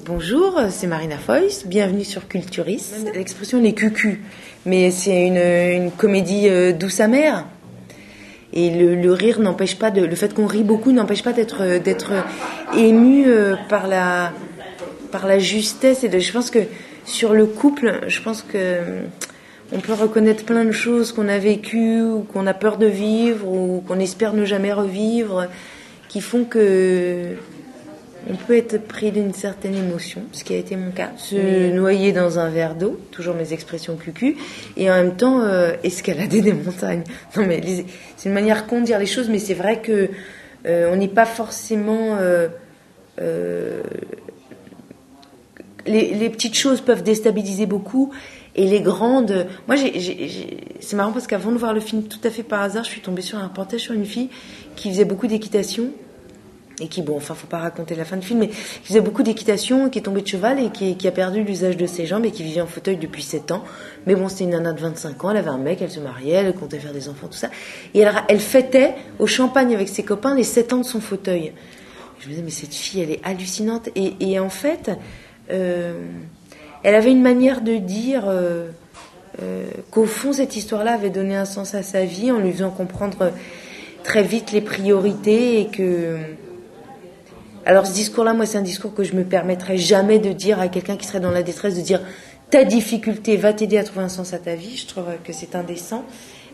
Bonjour, c'est Marina Foïs, bienvenue sur Culturiste. L'expression les cucus, mais c'est une comédie douce amère. Et le rire n'empêche pas le fait qu'on rit beaucoup n'empêche pas d'être ému par la justesse. Et je pense que sur le couple, je pense que on peut reconnaître plein de choses qu'on a vécues ou qu'on a peur de vivre ou qu'on espère ne jamais revivre, qui font que on peut être pris d'une certaine émotion, ce qui a été mon cas. Se noyer dans un verre d'eau, toujours mes expressions cucu, et en même temps escalader des montagnes. Non mais c'est une manière con de dire les choses, mais c'est vrai que on n'est pas forcément... les petites choses peuvent déstabiliser beaucoup, et les grandes... Moi, c'est marrant parce qu'avant de voir le film, tout à fait par hasard, je suis tombée sur un reportage sur une fille qui faisait beaucoup d'équitation, et qui, bon, enfin, faut pas raconter la fin du film, mais qui faisait beaucoup d'équitation, qui est tombée de cheval et qui a perdu l'usage de ses jambes et qui vivait en fauteuil depuis 7 ans. Mais bon, c'était une nana de 25 ans, elle avait un mec, elle se mariait, elle comptait faire des enfants, tout ça. Et elle fêtait au champagne avec ses copains les 7 ans de son fauteuil. Je me disais, mais cette fille, elle est hallucinante. Et en fait, elle avait une manière de dire qu'au fond, cette histoire-là avait donné un sens à sa vie en lui faisant comprendre très vite les priorités et que... Alors ce discours-là, moi, c'est un discours que je me permettrais jamais de dire à quelqu'un qui serait dans la détresse, de dire ta difficulté va t'aider à trouver un sens à ta vie. Je trouve que c'est indécent.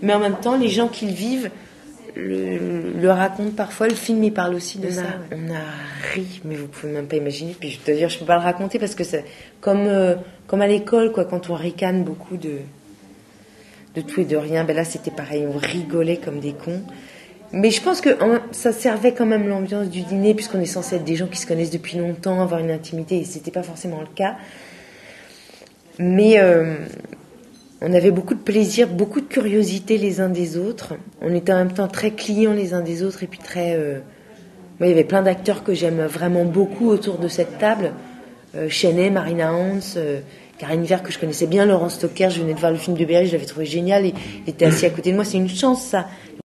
Mais en même temps, les gens qui le vivent le racontent parfois. Le film, il parle aussi de ça. On a ri, mais vous pouvez même pas imaginer. Puis je dois dire, je peux pas le raconter parce que c'est comme à l'école, quoi, quand on ricane beaucoup de tout et de rien. Ben là, c'était pareil, on rigolait comme des cons. Mais je pense que ça servait quand même l'ambiance du dîner, puisqu'on est censé être des gens qui se connaissent depuis longtemps, avoir une intimité, et c'était pas forcément le cas. Mais on avait beaucoup de plaisir, beaucoup de curiosité les uns des autres. On était en même temps très clients les uns des autres, et puis très... Moi, il y avait plein d'acteurs que j'aime vraiment beaucoup autour de cette table. Chenet, Marina Hans, Karine Viard, que je connaissais bien, Laurent Stocker, je venais de voir le film de Berry, je l'avais trouvé génial, il était assis à côté de moi. C'est une chance, ça.